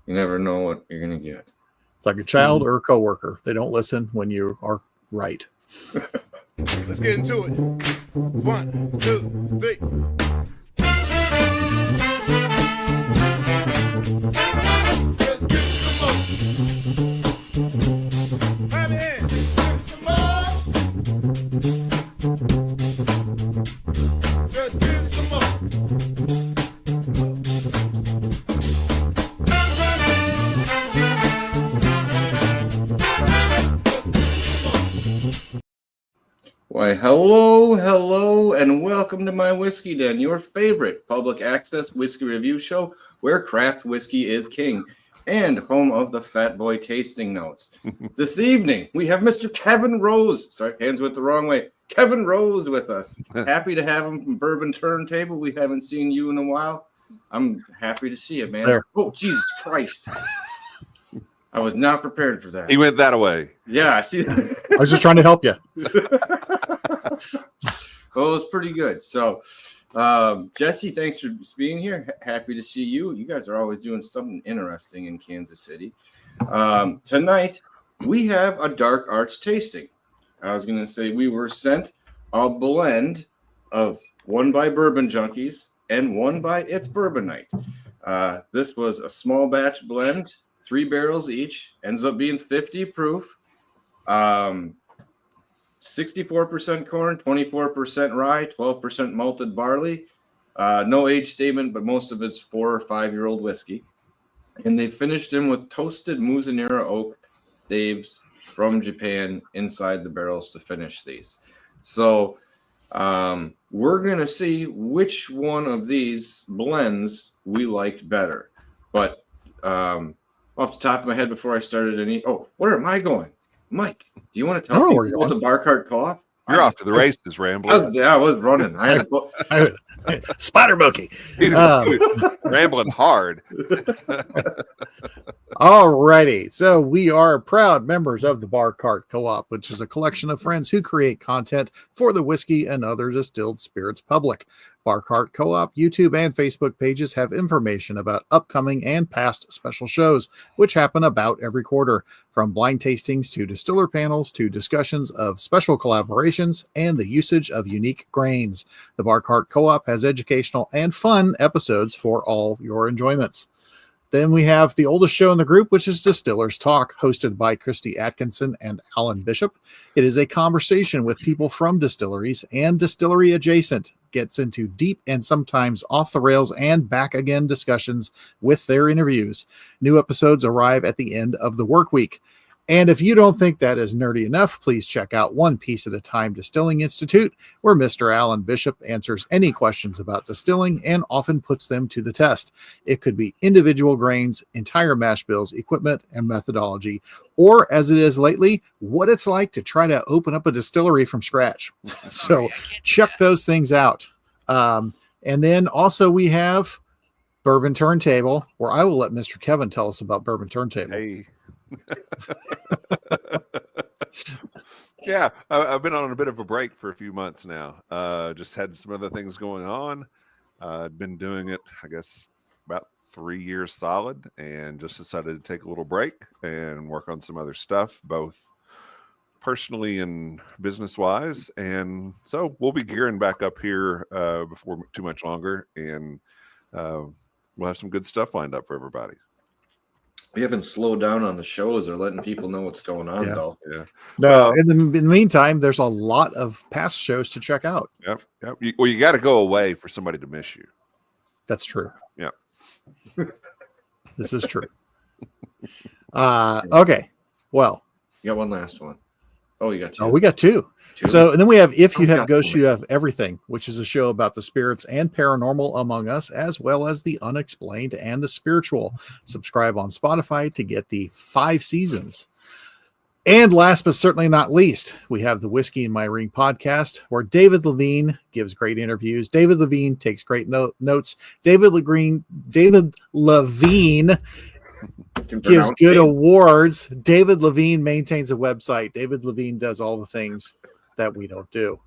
You never know what you're going to get. It's like a child or a coworker. They don't listen when you are right. Let's get into it. 1, 2, 3. Why, hello, and welcome to My Whiskey Den, your favorite public access whiskey review show where craft whiskey is king and home of the Fat Boy Tasting Notes. This evening, we have Mr. Kevin Rose. Sorry, hands went the wrong way. Kevin Rose with us. Happy to have him from Bourbon Turntable. We haven't seen you in a while. I'm happy to see you, man. There. Oh, Jesus Christ. I was not prepared for that. He went that way. Yeah, I see. I was just trying to help you. Well, it was pretty good. So, Jesse, thanks for being here. Happy to see you. You guys are always doing something interesting in Kansas City. Tonight, we have a dark arts tasting. I was going to say we were sent a blend of one by Bourbon Junkies and one by It's Bourbon Night. This was a small batch blend, 3 barrels each, ends up being 50 proof. 64% corn, 24% rye, 12% malted barley. No age statement, but most of it's 4 or 5 year old whiskey. And they finished him with toasted Mizunara oak staves from Japan inside the barrels to finish these. So we're going to see which one of these blends we liked better. But off the top of my head, before I started where am I going? Mike, do you want to tell me about the Bar Cart Co-op? You're off to the races, Rambling. I was running. I had Spider monkey. Rambling hard. Alrighty. So we are proud members of the Bar Cart Co-op, which is a collection of friends who create content for the whiskey and other distilled spirits public. Bar Cart Co-op YouTube and Facebook pages have information about upcoming and past special shows, which happen about every quarter, from blind tastings to distiller panels to discussions of special collaborations and the usage of unique grains. The Bar Cart Co-op has educational and fun episodes for all your enjoyments. Then we have the oldest show in the group, which is Distillers Talk, hosted by Christy Atkinson and Alan Bishop. It is a conversation with people from distilleries and distillery adjacent, gets into deep and sometimes off the rails and back again discussions with their interviews. New episodes arrive at the end of the work week. And if you don't think that is nerdy enough, please check out One Piece at a Time Distilling Institute, where Mr. Alan Bishop answers any questions about distilling and often puts them to the test. It could be individual grains, entire mash bills, equipment, and methodology, or as it is lately, what it's like to try to open up a distillery from scratch. So check those things out. And then also we have Bourbon Turntable, where I will let Mr. Kevin tell us about Bourbon Turntable. Hey. Yeah, I've been on a bit of a break for a few months now. Just had some other things going on. I'd been doing it, I guess, about 3 years solid, and just decided to take a little break and work on some other stuff, both personally and business wise. And so we'll be gearing back up here before too much longer, and we'll have some good stuff lined up for everybody. We haven't slowed down on the shows or letting people know what's going on, though. Yeah. No, in the meantime, there's a lot of past shows to check out. Yep. You got to go away for somebody to miss you. That's true. Yeah. This is true. Okay. Well, you got one last one. Oh, you got 2. Oh, we got 2. So, and then we have If You Have Ghosts, You Have Everything, which is a show about the spirits and paranormal among us, as well as the unexplained and the spiritual. Subscribe on Spotify to get the 5 seasons. And last but certainly not least, we have the Whiskey in My Ring podcast, where David Levine gives great interviews. David Levine takes great notes. David Levine gives good awards. David Levine maintains a website. David Levine does all the things that we don't do.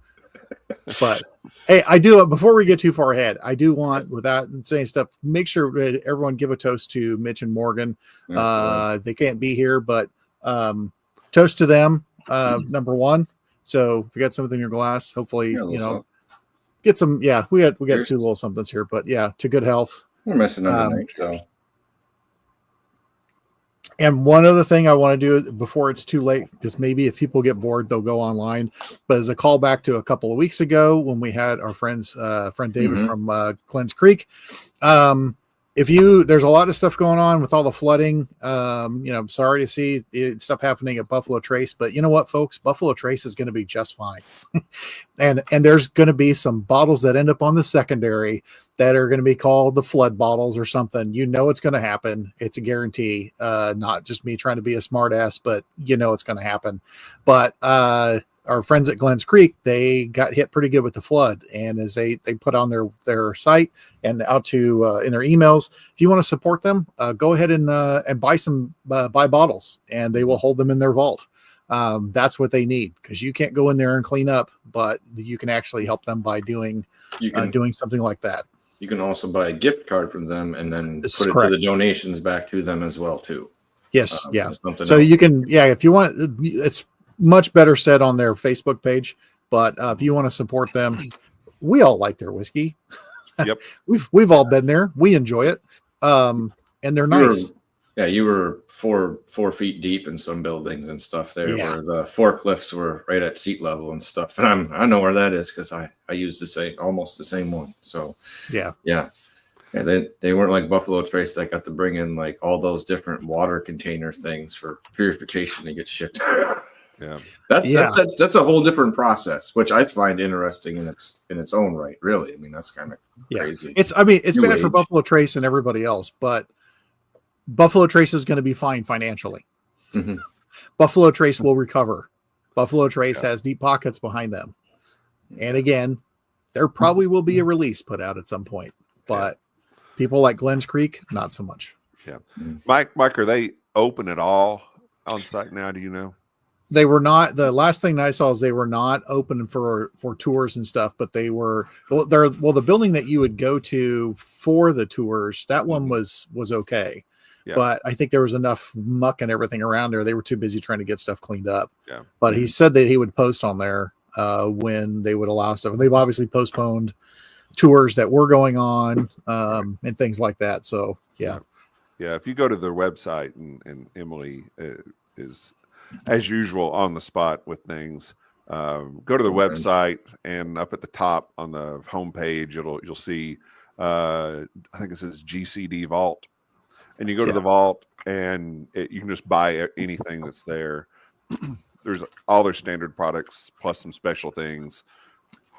But hey, I do, before we get too far ahead, I do want, without saying stuff, make sure that everyone give a toast to Mitch and Morgan. They can't be here, but toast to them, number one. So if you got something in your glass, hopefully, get some. Yeah, we got two little somethings here, but yeah, to good health. We're missing them tonight, so. And one other thing I want to do before it's too late, because maybe if people get bored, they'll go online. But as a callback to a couple of weeks ago when we had our friend David from Glens Creek, there's a lot of stuff going on with all the flooding. I'm sorry to see stuff happening at Buffalo Trace, but you know what, folks, Buffalo Trace is going to be just fine. and there's going to be some bottles that end up on the secondary that are going to be called the flood bottles or something. It's going to happen. It's a guarantee. Not just me trying to be a smart ass, but it's going to happen. But our friends at Glens Creek, they got hit pretty good with the flood. And as they put on their site and out to in their emails, if you want to support them, go ahead and buy bottles, and they will hold them in their vault. That's what they need, because you can't go in there and clean up, but you can actually help them by doing something like that. You can also buy a gift card from them and then This put is it correct. to the donations back to them as well, too. Yes. Yeah. Something So else. you can, if you want, it's much better said on their Facebook page, but if you want to support them, we all like their whiskey. Yep. We've all been there. We enjoy it. And they're nice. You were 4 feet deep in some buildings and stuff there, Yeah. where the forklifts were right at seat level and stuff. And I know where that is, because I used almost the same one. So Yeah. They weren't like Buffalo Trace that got to bring in like all those different water container things for purification to get shipped. Yeah. That's a whole different process, which I find interesting in its own right. Really, I mean, that's kind of crazy. It's bad for Buffalo Trace and everybody else, but Buffalo Trace is going to be fine financially. Mm-hmm. Buffalo Trace will recover. Buffalo Trace has deep pockets behind them. And again, there probably will be a release put out at some point, but people like Glens Creek, not so much. Yeah. Mike, are they open at all on site now? Do you know? They were not. The last thing I saw is they were not open for tours and stuff, but they were. The building that you would go to for the tours, that one was okay. Yeah. But I think there was enough muck and everything around there. They were too busy trying to get stuff cleaned up. Yeah. But he said that he would post on there when they would allow stuff. And they've obviously postponed tours that were going on and things like that. So yeah. Yeah. If you go to their website and Emily is, as usual, on the spot with things, go to the website, and up at the top on the homepage, you'll see, I think it says GCD Vault, and you go to the vault, and you can just buy anything that's there. There's all their standard products plus some special things.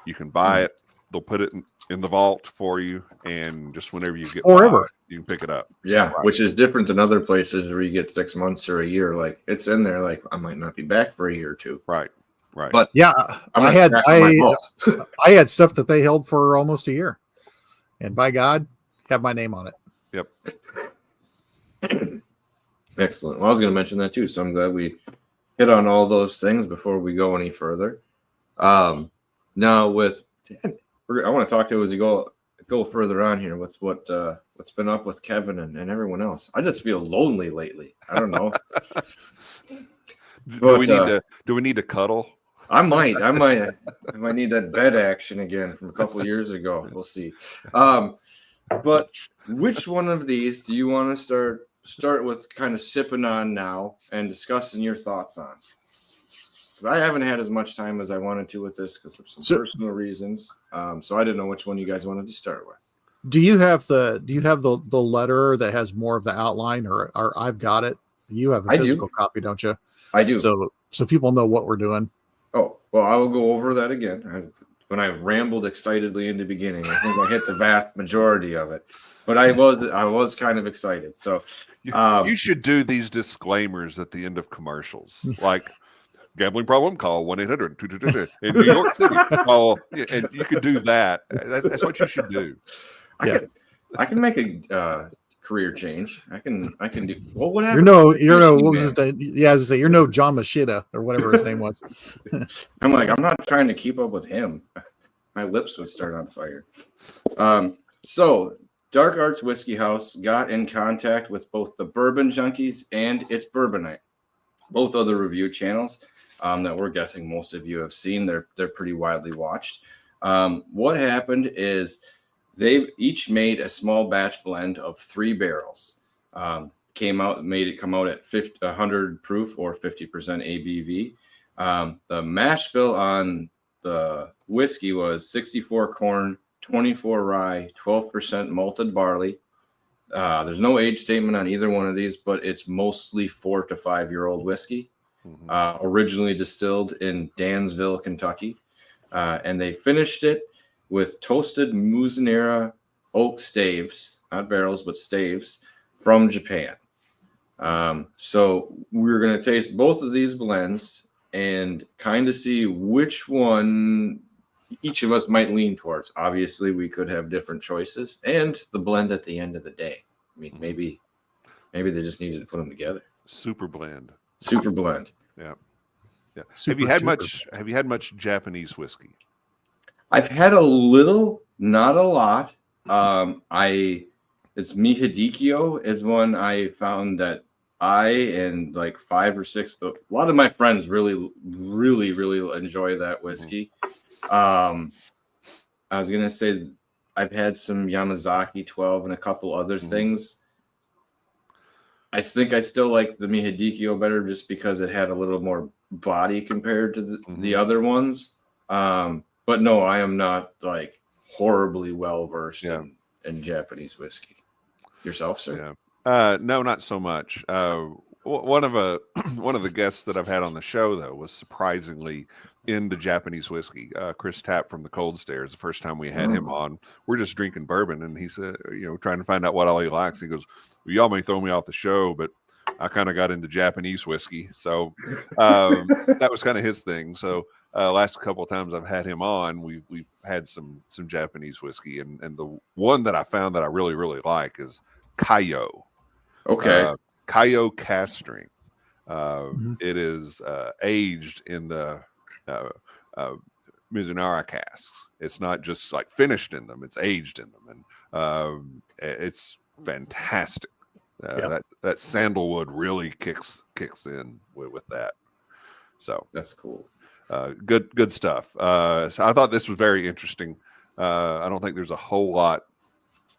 You can buy it. They'll put it in the vault for you, and just whenever you get forever, you can pick it up. Yeah, right. Which is different than other places where you get 6 months or a year. Like, it's in there. Like, I might not be back for a year or two. Right. But yeah, I had stuff that they held for almost a year, and by God, have my name on it. Yep. Excellent. Well, I was going to mention that too, so I'm glad we hit on all those things before we go any further. Now I want to talk to you as we go further on here with what's been up with Kevin and everyone else. I just feel lonely lately. I don't know. Do we need to cuddle? I might need that bed action again from a couple of years ago. We'll see. But which one of these do you want to start with, kind of sipping on now and discussing your thoughts on? I haven't had as much time as I wanted to with this because of some personal reasons. So I didn't know which one you guys wanted to start with. Do you have the letter that has more of the outline, or I've got it? You have a physical copy, don't you? I do. So people know what we're doing. Oh, well, I will go over that again. When I rambled excitedly in the beginning, I think I hit the vast majority of it. But I was kind of excited. So you should do these disclaimers at the end of commercials, like gambling problem, call 1-800-222 in New York City. And you could do that. That's what you should do. I can make a career change. I can do. Well, what You're happened? no. What was his name? Yeah, as I say, you're no John Machida or whatever his name was. I'm like, I'm not trying to keep up with him. My lips would start on fire. So Dark Arts Whiskey House got in contact with both the Bourbon Junkies and It's Bourbonite, both other review channels that we're guessing most of you have seen. They're pretty widely watched. What happened is they each made a small batch blend of 3 barrels. Made it come out at 100 proof or 50% ABV. The mash bill on the whiskey was 64 corn, 24 rye, 12% malted barley. There's no age statement on either one of these, but it's mostly 4 to 5 year old whiskey. Originally distilled in Dansville, Kentucky. And they finished it with toasted Mizunara oak staves, not barrels, but staves from Japan. So we're going to taste both of these blends and kind of see which one each of us might lean towards. Obviously, we could have different choices, and the blend at the end of the day. I mean, maybe they just needed to put them together. Super blend. Super Yeah. Have you had much Japanese whiskey? I've had a little, not a lot. It's Mihidikyo is one I found that I and like 5 or 6, a lot of my friends really enjoy that whiskey. I was gonna say I've had some Yamazaki 12 and a couple other things. I think I still like the Mihidikyo better just because it had a little more body compared to the other ones. But no, I am not like horribly well versed in Japanese whiskey. Yourself, sir? Yeah. No, not so much. One of the guests that I've had on the show though was surprisingly into Japanese whiskey. Chris Tapp from the Cold Stairs. The first time we had him on, we're just drinking bourbon, and he said, trying to find out what all he likes. He goes, "Well, y'all may throw me off the show, but I kind of got into Japanese whiskey." So that was kind of his thing. So last couple of times I've had him on, we've had some Japanese whiskey, and the one that I found that I really like is Kayo. Okay. Kayo cask strength. It is aged in the Mizunara casks. It's not just like finished in them; it's aged in them, and it's fantastic. That sandalwood really kicks in with that. So that's cool. Good stuff. So I thought this was very interesting. I don't think there's a whole lot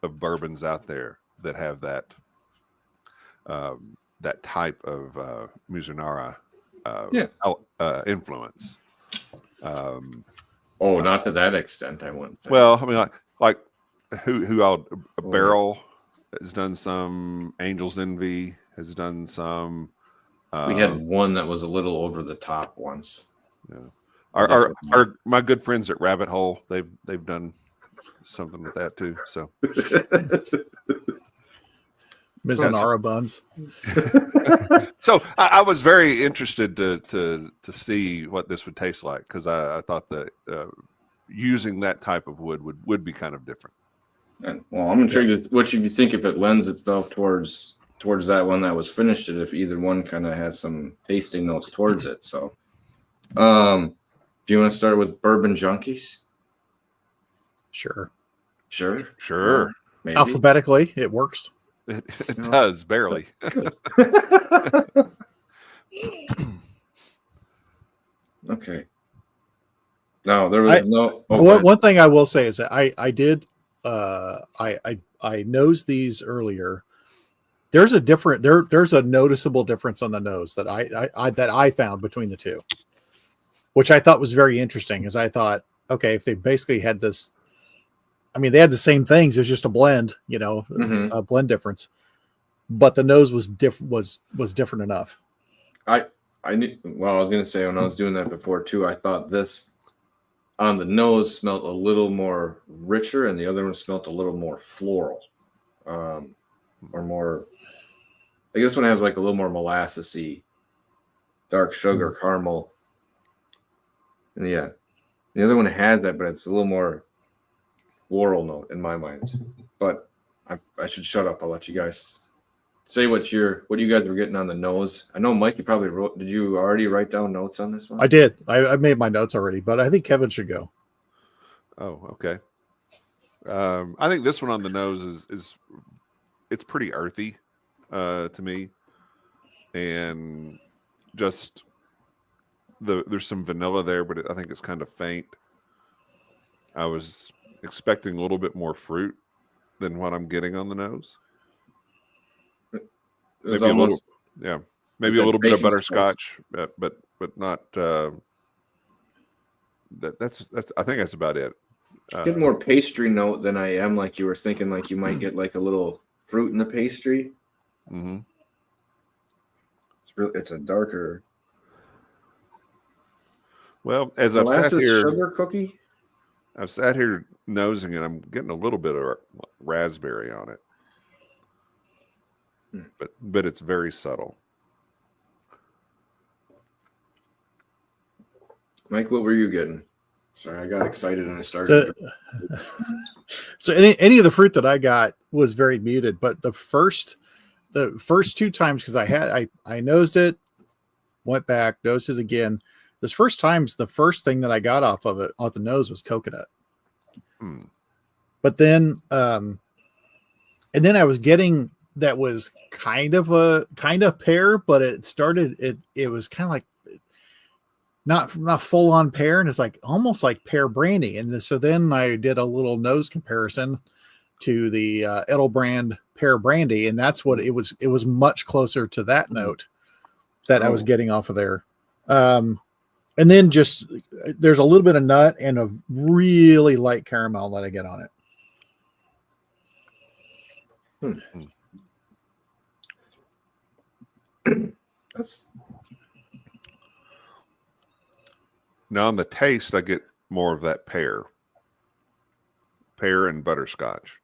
of bourbons out there that have that type of Mizunara influence. Not to that extent, I wouldn't think. Well, I mean, like who out a barrel has done some. Angel's Envy has done some. We had one that was a little over the top once. Yeah. Our my good friends at Rabbit Hole, they've done something with that too. So Mizunara buns. So I was very interested to see what this would taste like, because I thought that using that type of wood would be kind of different. Well, I'm intrigued what you think if it lends itself towards that one that was finished. If either one kind of has some tasting notes towards it. So, do you want to start with Bourbon Junkies? Sure. Maybe. Alphabetically, it works. It does barely. Okay. No, there was no. Okay. One thing I will say is that I did I nosed these earlier. There's a noticeable difference on the nose that I found between the two, which I thought was very interesting. As I thought, okay, if they basically had this, I mean, they had the same things. It was just a blend, a blend difference, but the nose was different enough. I was going to say, when I was doing that before too, I thought this on the nose smelled a little more richer, and the other one smelled a little more floral, or more. I guess one has like a little more molassesy, dark sugar, caramel, and the other one has that, but it's a little more floral note in my mind. But I should shut up. I'll let you guys say what you guys were getting on the nose. I know Mike, you probably wrote. Did you already write down notes on this one? I did. I made my notes already, but I think Kevin should go. Oh, okay. I think this one on the nose is it's pretty earthy to me, and just there's some vanilla there, but I think it's kind of faint. I was expecting a little bit more fruit than what I'm getting on the nose. Maybe almost, maybe a little bit of butterscotch, but not. That's I think that's about it. Get more pastry note than I am. Like you were thinking, like you might get like a little fruit in the pastry. Mm-hmm. It's a darker. Well, as I've sat here, sugar cookie. I've sat here nosing it. I'm getting a little bit of raspberry on it, but it's very subtle. Mike, what were you getting? Sorry, I got excited and I started. So any of the fruit that I got was very muted, but the first 2 times, because I nosed it, went back, nosed it again. This first times, the first thing that I got off the nose was coconut. But then, and then I was getting that was kind of pear, but it was kind of like not full on pear, and it's like almost like pear brandy. And so then I did a little nose comparison to the Edelbrand pear brandy, and that's what it was. It was much closer to that note that I was getting off of there. And then just there's a little bit of nut and a really light caramel that I get on it. That's now on the taste, I get more of that pear and butterscotch.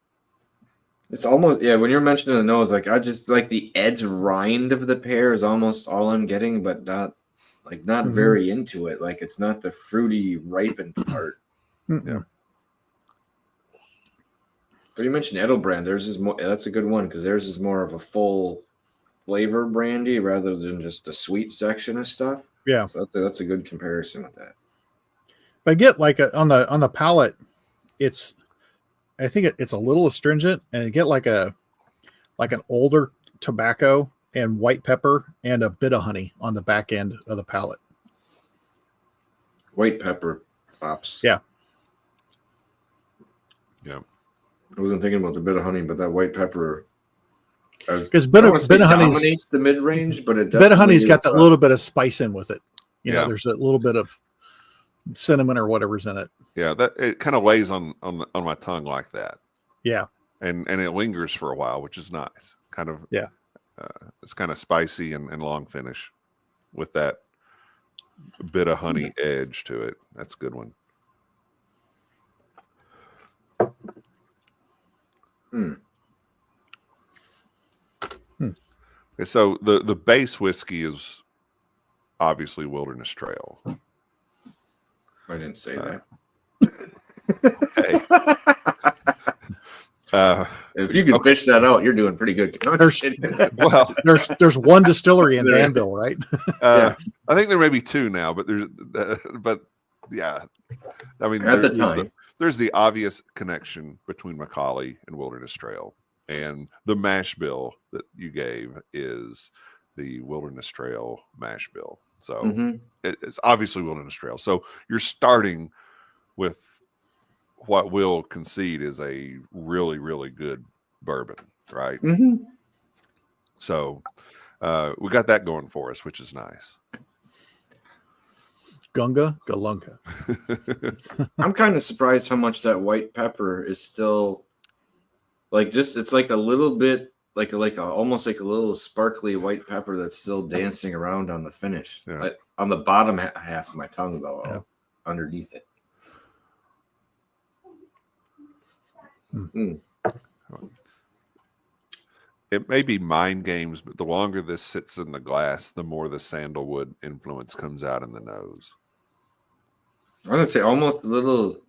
It's almost when you're mentioning the nose, like I just like the edge rind of the pear is almost all I'm getting, but not very into it. Like it's not the fruity ripened part. Yeah. But you mentioned Edelbrand. Theirs is more. That's a good one because theirs is more of a full flavor brandy rather than just the sweet section of stuff. Yeah. So that's a good comparison with that. But I get like on the palate, I think it's a little astringent, and I get like an older tobacco and white pepper and a bit of honey on the back end of the palate. White pepper pops. Yeah. Yeah. I wasn't thinking about the bit of honey, but that white pepper. Because bit of honey dominates the mid range, but it bit of honey's got that little bit of spice in with it. You Yeah. know, there's a little bit of cinnamon or whatever's in it. Yeah, that it kind of lays on my tongue like that. Yeah. And it lingers for a while, which is nice. Kind of it's kind of spicy and long finish with that bit of honey edge to it. That's a good one. Okay, so the base whiskey is obviously Wilderness Trail. I didn't say that. If you can fish that out, you're doing pretty good. Well, there's one distillery in Danville, right? I think there may be 2 now, but yeah, I mean, at the time, there's the obvious connection between Macaulay and Wilderness Trail, and the mash bill that you gave is the Wilderness Trail mash bill. So it's obviously Wilderness Trail. So you're starting with what we'll concede is a really, really good bourbon, right? So we got that going for us, which is nice. Gunga Galunga. I'm kind of surprised how much that white pepper is still like it's like a little bit almost like a little sparkly white pepper that's still dancing around on the finish. Yeah. Like on the bottom half of my tongue though, underneath it. It may be mind games, but the longer this sits in the glass, the more the sandalwood influence comes out in the nose. I'm gonna say almost a little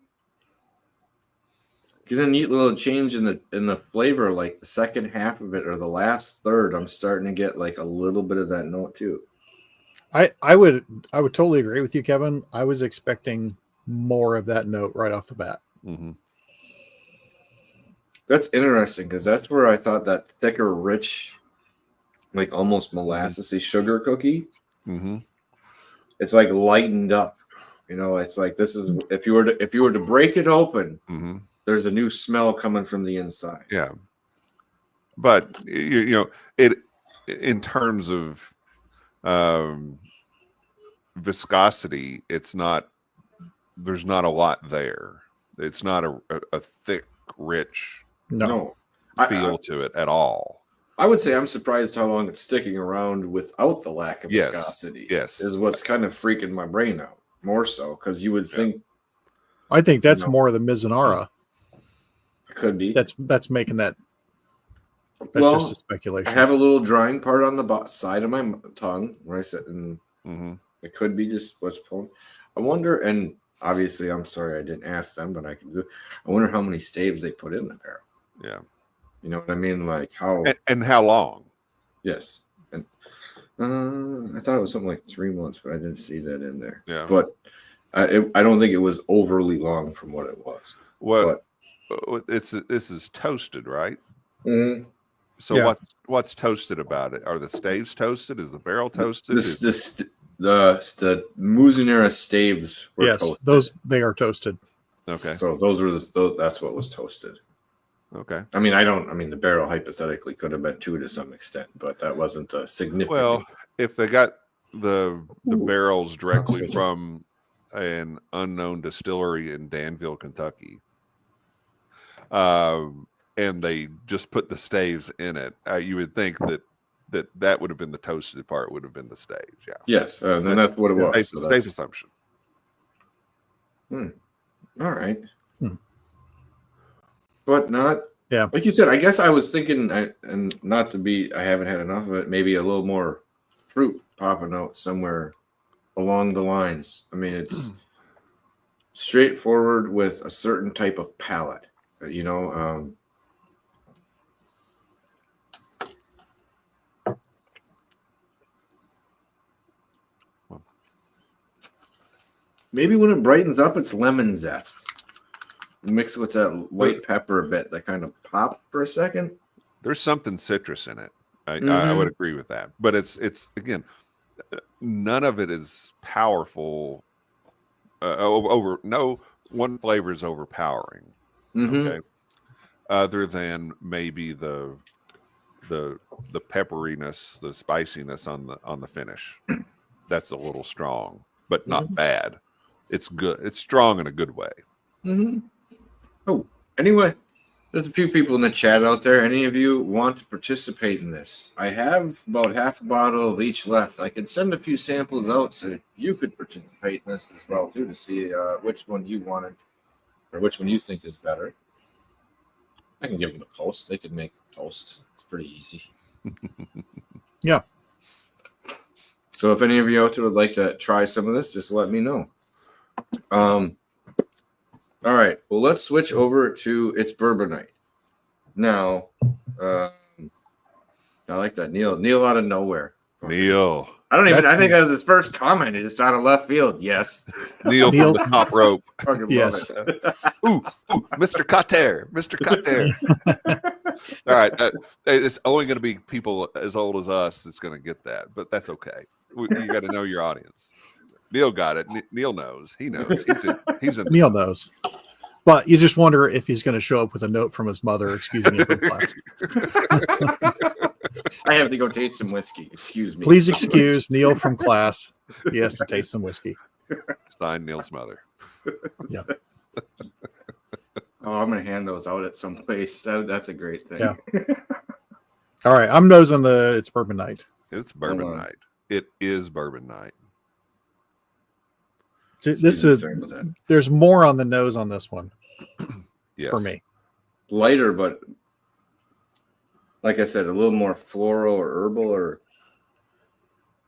get a neat little change in the flavor, like the second half of it or the last third. I'm starting to get like a little bit of that note too. I would totally agree with you, Kevin. I was expecting more of that note right off the bat. Mm-hmm. That's interesting because that's where I thought that thicker, rich, like almost molassesy sugar cookie. Mm-hmm. It's like lightened up. You know, it's like this is if you were to break it open, Mm-hmm. there's a new smell coming from the inside. Yeah. But you know, it in terms of viscosity, it's not. There's not a lot there. It's not a thick, rich No. feel to it at all. I would say I'm surprised how long it's sticking around without the lack of Yes. viscosity. Yes. Is what's kind of freaking my brain out more so because you would think I think that's No. more of the Mizunara it could be. that's making that. That's Well, just a speculation. I have a little drying part on the side of my tongue where I said, and Mm-hmm. it could be just what's pulling. I wonder, and obviously, I'm sorry I didn't ask them, but I can do. I wonder how many staves they put in the barrel. Yeah. You know what I mean? Like how? And how long? Yes. And I thought it was something like 3 months, but I didn't see that in there. Yeah. But I don't think it was overly long from what it was. What? This is toasted, right? Mhm. So Yeah. what's toasted about it? Are the staves toasted? Is the barrel toasted? The Mizunara staves were Yes, toasted. they are toasted. Okay. So that's what was toasted. Okay. I mean, the barrel hypothetically could have been too to some extent, but that wasn't a significant. Well, if they got the barrels directly switch it. from an unknown distillery in Danville, Kentucky, and they just put the staves in it, you would think that would have been the toasted part, would have been the staves. Yeah. Yes, and that's what it was. Safe, So safe that's, assumption. all right. Hmm. But not, Yeah. like you said, I guess I was thinking, and not to be, I haven't had enough of it, maybe a little more fruit popping out somewhere along the lines. I mean, it's straightforward with a certain type of palate, you know. Maybe when it brightens up, it's lemon zest mixed with that white pepper a bit that kind of popped for a second. There's something citrus in it. I Mhm. would agree with that. But it's again, none of it is powerful. Over no one flavor is overpowering. Mhm. Okay, other than maybe the pepperiness, the spiciness on the finish. That's a little strong, but not bad. It's good. It's strong in a good way. Mm-hmm. Oh, anyway, there's a few people in the chat out there. Any of you want to participate in this? I have about half a bottle of each left. I could send a few samples out so you could participate in this as well too to see which one you wanted or which one you think is better. I can give them a post. They can make the post. It's pretty easy. Yeah. So if any of you out there would like to try some of this, just let me know. All right. Well, let's switch over to It's Bourbon Night. Now, I like that. Neil out of nowhere. Neil I think that was his first comment. It's just out of left field. Yes. Neil from the top rope. Fucking love Yes. it. Ooh, Mr. Cotter. All right. It's only going to be people as old as us that's going to get that, but that's okay. You got to know your audience. Neil got it. Neil knows. He knows. He's in. Neil knows. But you just wonder if he's going to show up with a note from his mother excusing him from class. I have to go taste some whiskey. Excuse me. Please excuse Neil from class. He has to taste some whiskey. Signed Neil's mother. Yeah. Oh, I'm going to hand those out at some place. That's a great thing. Yeah. All right. I'm nosing It's Bourbon Night. It's Bourbon Night. It is Bourbon Night. There's more on the nose on this one Yes. for me. Lighter, but like I said, a little more floral or herbal or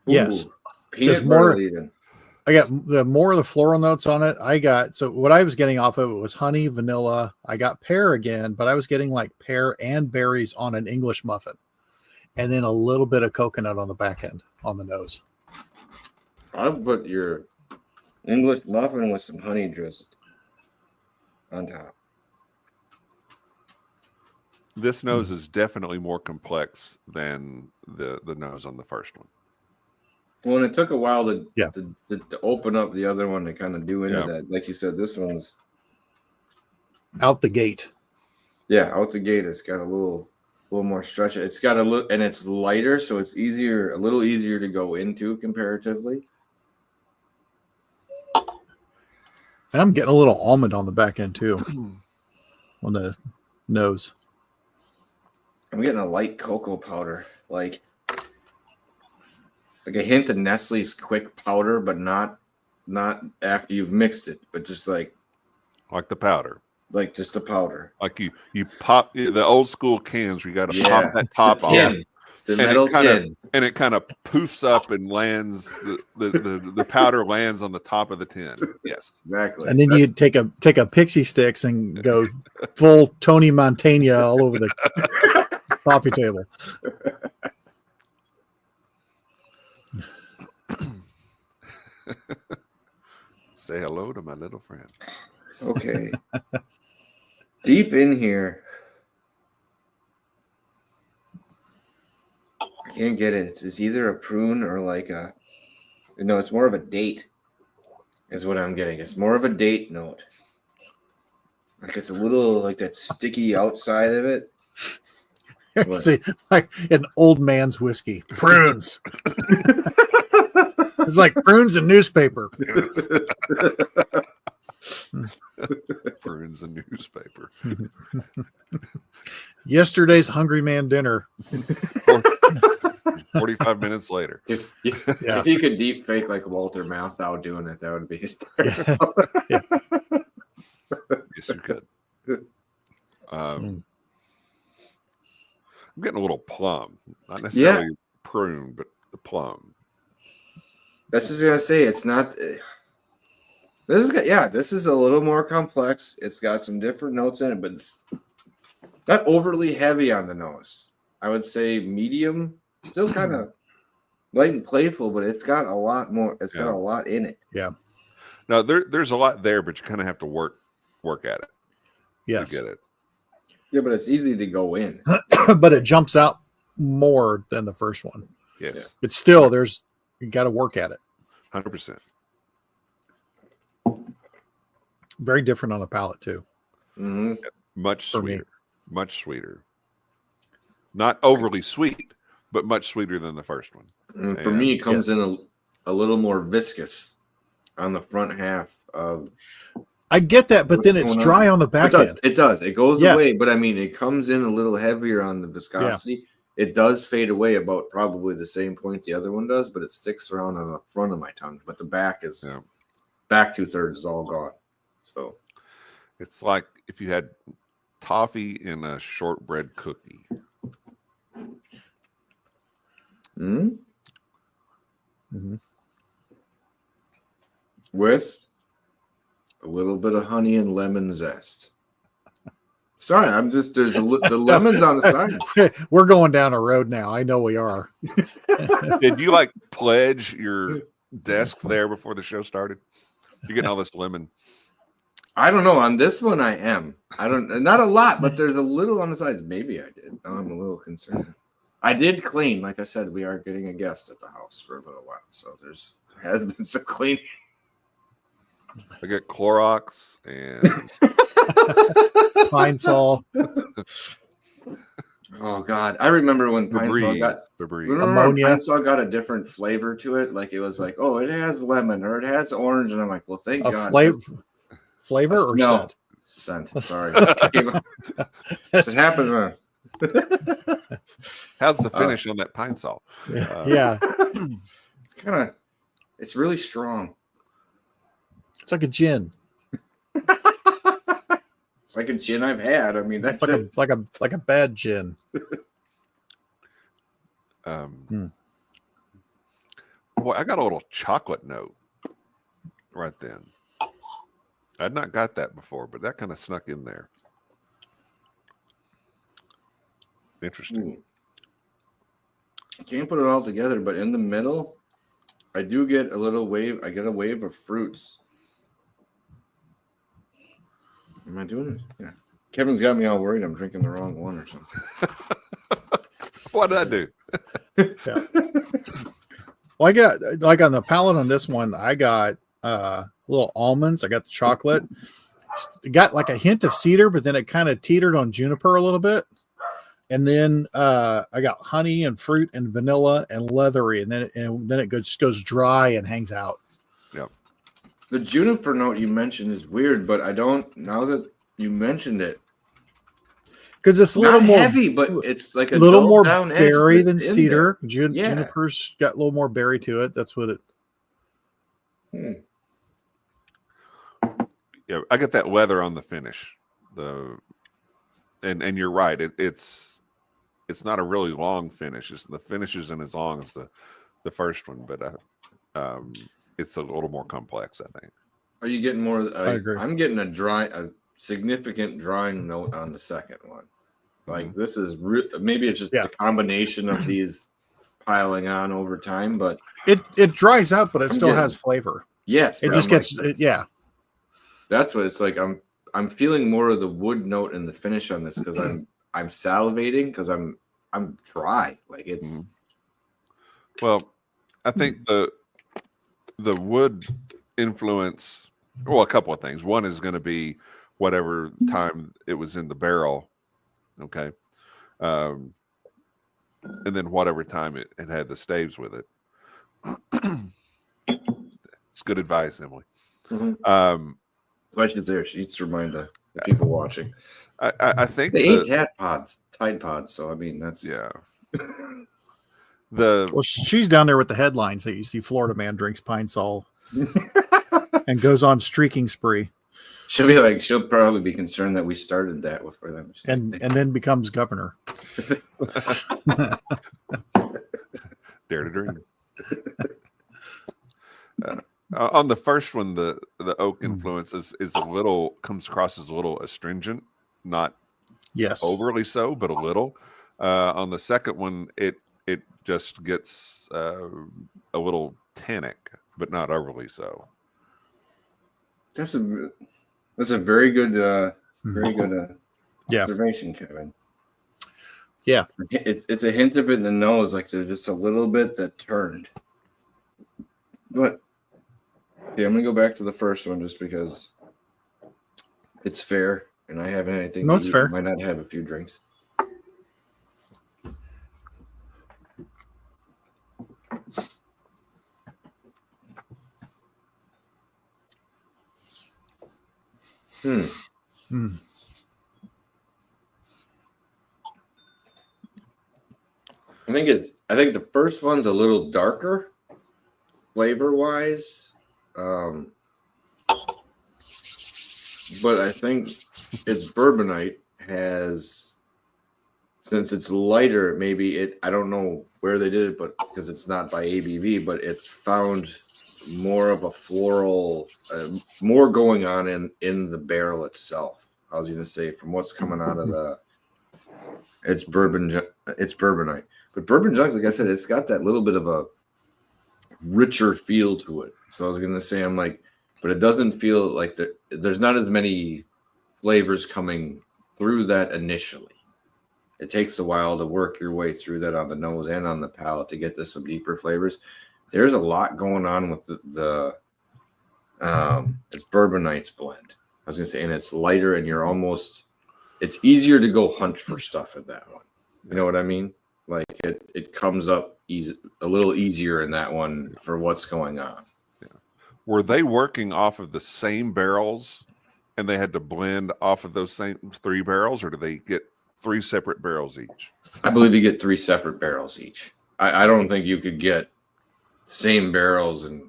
Yes. peanut There's more- butter even. I got the more of the floral notes on it. So what I was getting off of it was honey, vanilla. I got pear again, but I was getting like pear and berries on an English muffin, and then a little bit of coconut on the back end on the nose. I'll put your English muffin with some honey drizzle on top. This nose is definitely more complex than the nose on the first one. Well, and it took a while to open up the other one to kind of do into that. Like you said, this one's out the gate. Yeah, out the gate, it's got a little more stretch. It's got a little, and it's lighter, so it's a little easier to go into comparatively. And I'm getting a little almond on the back end too, on the nose. I'm getting a light cocoa powder, like a hint of Nestle's quick powder, but not after you've mixed it, but just like the powder, like just the powder. Like you pop the old school cans, where you got to pop that top off, the metal tin, and it kind of poofs up and lands. The powder lands on the top of the tin. Yes, exactly. And then you take a pixie sticks and go full Tony Montana all over the coffee table. Say hello to my little friend. Okay. Deep in here. I can't get it. It's either a prune or like it's more of a date is what I'm getting. It's more of a date note. Like it's a little like that sticky outside of it. See, like an old man's whiskey. Prunes. It's like prunes and newspaper. Prunes and newspaper. Yesterday's hungry man dinner. 45 minutes later. If you could deep fake like Walter Matthau doing it, that would be hysterical. Yeah. Yes, you could. I'm getting a little plum, not necessarily prune, but the plum. That's just gonna say it's not. This is a little more complex. It's got some different notes in it, but it's not overly heavy on the nose. I would say medium, still kind of light and playful, but it's got a lot more. It's got a lot in it. Yeah. No, there's a lot there, but you kind of have to work at it. Yes. To get it. Yeah, but it's easy to go in. But it jumps out more than the first one. Yes. Yeah. But still, you got to work at it. 100%. Very different on the palate too. Mm-hmm. Much For me. sweeter. Much sweeter. Not overly sweet, but much sweeter than the first one. And for me, it comes in a little more viscous on the front half of. I get that, but then it's dry on the back end. It does. It goes away, but I mean, it comes in a little heavier on the viscosity. Yeah. It does fade away about probably the same point the other one does, but it sticks around on the front of my tongue. But the back is back 2/3 is all gone. So it's like if you had toffee in a shortbread cookie. Mm-hmm. With a little bit of honey and lemon zest. Sorry, there's the lemons on the side. We're going down a road now. I know we are. Did you pledge your desk there before the show started? You're getting all this lemon. I don't know. On this one, I am. Not a lot, but there's a little on the sides. Maybe I did. Now I'm a little concerned. I did clean. Like I said, we are getting a guest at the house for a little while, so there has been some cleaning. I get Clorox and Pine Sol. Oh God, I remember when Pine Sol got ammonia. Pine Sol got a different flavor to it. Like it was like, oh, it has lemon or it has orange, and I'm like, well, thank God. Flavor or scent? Scent. Sorry, it happens. How's the finish on that Pine Sol? Yeah, it's really strong. It's like a gin. It's like a gin I've had. I mean, that's it's like a bad gin. Boy, I got a little chocolate note. right then. I'd not got that before, but that kind of snuck in there. Interesting. I can't put it all together, but in the middle, I do get a little wave. I get a wave of fruits. Am I doing it? Yeah. Kevin's got me all worried I'm drinking the wrong one or something. What did I do? Yeah. Well, I got like on the palate on this one, I got little almonds. I got the chocolate. It got like a hint of cedar, but then it kind of teetered on juniper a little bit. And then I got honey and fruit and vanilla and leathery, and then it goes dry and hangs out. Yep. The juniper note you mentioned is weird, but I don't. Now that you mentioned it, because it's a little not more heavy, but it's like a little more down edge, berry but than it's in cedar. there. Yeah. Juniper's got a little more berry to it. That's what it. Yeah, I get that leather on the finish. And you're right. It's not a really long finish. The finish isn't as long as the first one, but it's a little more complex, I think. Are you getting more? I agree. I'm getting a significant drying note on the second one. Like this is maybe it's just a combination of these piling on over time, but it dries out, but it still has flavor. Yes, it just gets That's what it's like. I'm feeling more of the wood note in the finish on this because I'm salivating because I'm dry. Like it's. Well, I think the wood influence. Well, a couple of things. One is going to be whatever time it was in the barrel. Okay. And then whatever time it had the staves with it. It's good advice, Emily. Mm-hmm. Why she's there? She needs to remind the people watching. I think they ate Tide Pods. So I mean, that's Well, she's down there with the headlines that you see. Florida man drinks Pine Sol and goes on streaking spree. She'll probably be concerned that we started that with them, and then becomes governor. Dare to dream. On the first one, the oak influence is a little comes across as a little astringent, not overly so, but a little. On the second one, it just gets a little tannic, but not overly so. That's a very good observation, Kevin. Yeah, it's a hint of it in the nose, like there's just a little bit that turned. But okay, I'm gonna go back to the first one just because it's fair, and I haven't anything. No, it's fair. Might not have a few drinks. I think the first one's a little darker, flavor wise, but I think its bourbonite has, since it's lighter, maybe I don't know where they did it, but because it's not by ABV, but it's found more of a floral, more going on in the barrel itself. I was going to say from what's coming out of it's bourbonite. But Bourbon Junkies, like I said, it's got that little bit of a richer feel to it. So I was going to say, but it doesn't feel like there's not as many flavors coming through that initially. It takes a while to work your way through that on the nose and on the palate to get to some deeper flavors. There's a lot going on with the it's Bourbonite's blend. I was going to say, and it's lighter and it's easier to go hunt for stuff in that one. You know what I mean? Like it comes up a little easier in that one for what's going on. Yeah. Were they working off of the same barrels and they had to blend off of those same 3 barrels, or do they get 3 separate barrels each? I believe you get 3 separate barrels each. I don't think you could get same barrels and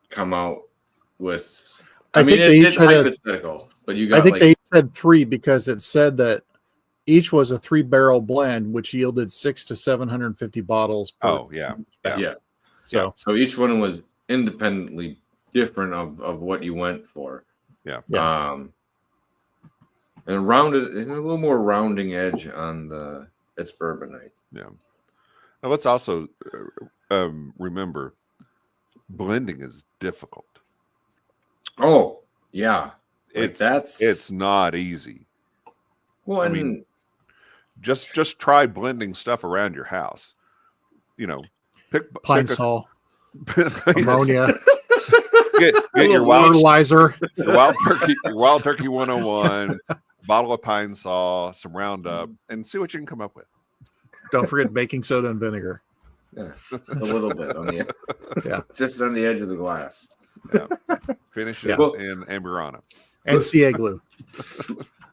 come out with. I mean, it's hypothetical, but you got. I think they said 3 because it said that each was a 3-barrel blend, which yielded 600 to 750 bottles. So each one was independently different of what you went for. Yeah. And rounded, and a little more rounding edge on the it's bourbonite. Yeah. Now let's also remember, blending is difficult. Oh yeah, like it's not easy. Well, I mean, just try blending stuff around your house. You know, pick Pine Sol, ammonia, get your fertilizer, your wild turkey 101, bottle of Pine Sol, some Roundup, and see what you can come up with. Don't forget baking soda and vinegar. Yeah, a little bit on the just on the edge of the glass. Yeah, finish it in Amburana and CA glue.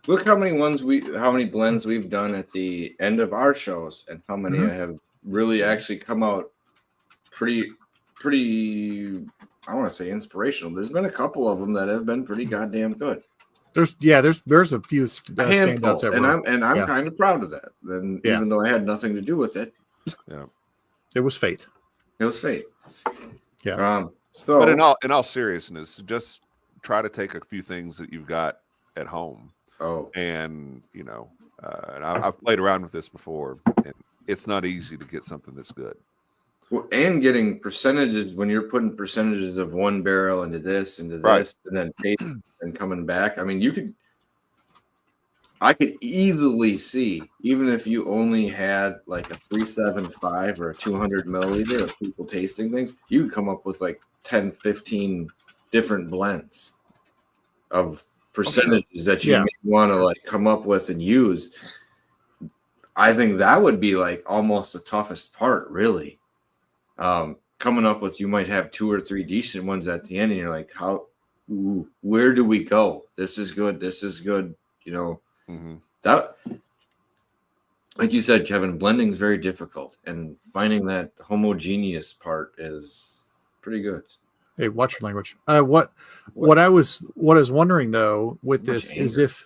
Look how many blends we've done at the end of our shows, and how many have really actually come out pretty. I want to say inspirational. There's been a couple of them that have been pretty goddamn good. There's a few standouts everywhere. and I'm kind of proud of that. Then even though I had nothing to do with it, it was fate. It was fate. Yeah. But in all seriousness, just try to take a few things that you've got at home. Oh, and and I've played around with this before, and it's not easy to get something that's good. Well, and getting percentages when you're putting percentages of one barrel into this, and then tasting and coming back. I mean, I could easily see, even if you only had like a 375 or a 200 milliliter of people tasting things, you could come up with like 10, 15 different blends of percentages that you may want to like come up with and use. I think that would be like almost the toughest part, really. Coming up with, you might have 2 or 3 decent ones at the end, and you're like, where do we go? This is good. That, like you said, Kevin, blending is very difficult, and finding that homogeneous part is pretty good. Hey, watch your language. What I was wondering though with this is if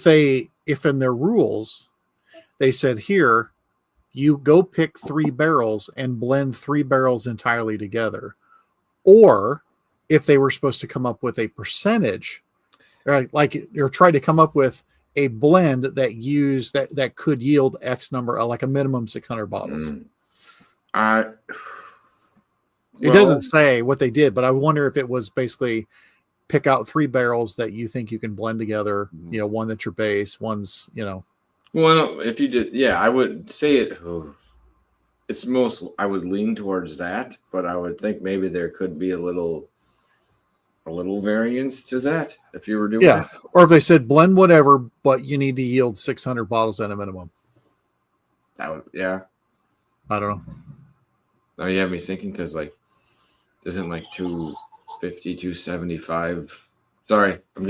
in their rules they said, here you go pick 3 barrels and blend 3 barrels entirely together, or if they were supposed to come up with a percentage, right? Like you're trying to come up with a blend that could yield X number, like a minimum 600 bottles. It doesn't say what they did, but I wonder if it was basically pick out 3 barrels that you think you can blend together. One that's your base, one's, Well, if you did, I would say it. It's most. I would lean towards that, but I would think maybe there could be a little variance to that if you were doing. Yeah, or if they said blend whatever, but you need to yield 600 bottles at a minimum. That would, I don't know. Now you have me thinking, because like, isn't like 250, 275? Sorry, I'm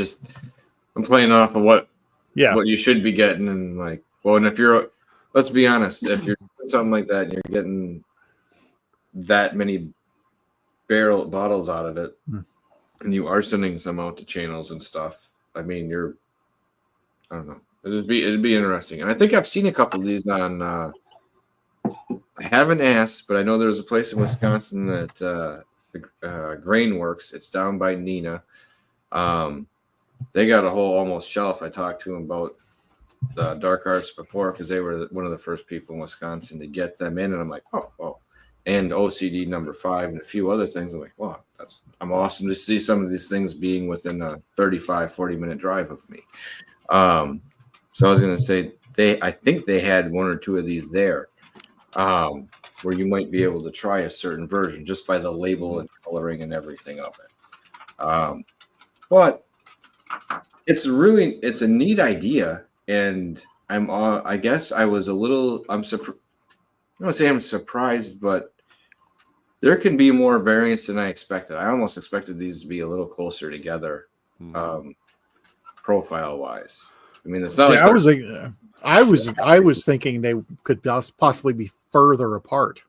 playing off of what you should be getting, and like, well, and if you're, let's be honest, if you're doing something like that and you're getting that many bottles out of it, and you are sending some out to channels and stuff, I mean, I don't know, it'd be interesting. And I think I've seen a couple of these on. I haven't asked, but I know there's a place in Wisconsin that the Grain Works. It's down by Neenah. They got a whole almost shelf. I talked to them about the dark arts before, because they were one of the first people in Wisconsin to get them in, and I'm like, oh, and OCD number 5 and a few other things. I'm like, wow, I'm awesome to see some of these things being within a 35-40 minute drive of me. So I was gonna say I think they had 1 or 2 of these there, where you might be able to try a certain version just by the label and coloring and everything of it. But it's a neat idea, and I guess I was I don't say I'm surprised, but there can be more variance than I expected. I almost expected these to be a little closer together, profile wise. I mean, it's not I was thinking they could possibly be further apart.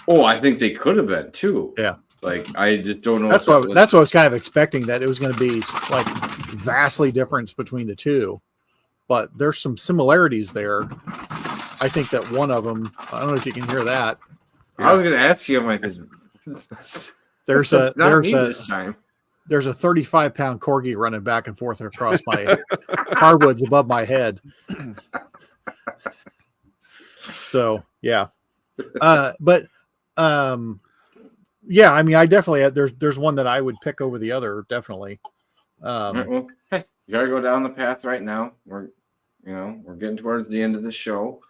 Oh, I think they could have been too. Yeah. Like, I just don't know. That's what I was kind of expecting, that it was going to be like vastly difference between the two, but there's some similarities there. I think that one of them, I don't know if you can hear that. I was going to ask you, I'm like, There's That's a not there's me a this time. there's a 35-pound corgi running back and forth across my hardwoods above my head. So yeah, but yeah, I mean, I definitely there's one that I would pick over the other, definitely. All right, well, hey, you gotta go down the path right now. We're getting towards the end of the show.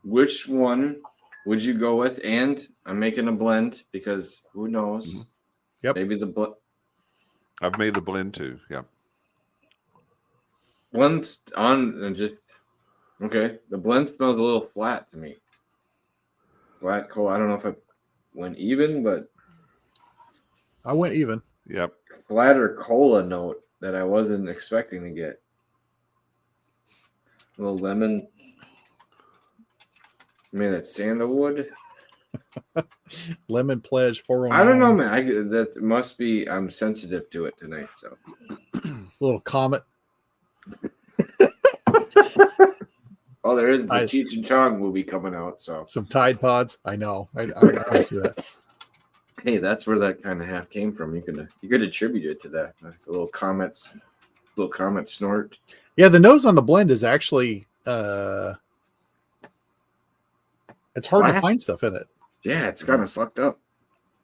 Which one would you go with? And I'm making a blend because who knows? Mhm. Yep. Maybe the I've made the blend too. Yeah. blend's on and just okay. The blend smells a little flat to me. Flat coal. I don't know if I went even, but I went even. Yep. flatter cola note that I wasn't expecting to get. A little lemon. Maybe that's sandalwood. Lemon Pledge 409. I don't know, man. That must be. I'm sensitive to it tonight. So Little Comet. oh, there is the Cheech and Chong movie coming out. So Some Tide Pods. I know. I see that. hey, that's where that kind of half came from. You could attribute it to that. A little comet snort. Yeah, the nose on the blend is actually it's hard to Flat? find stuff in it. Yeah, it's kind of fucked up.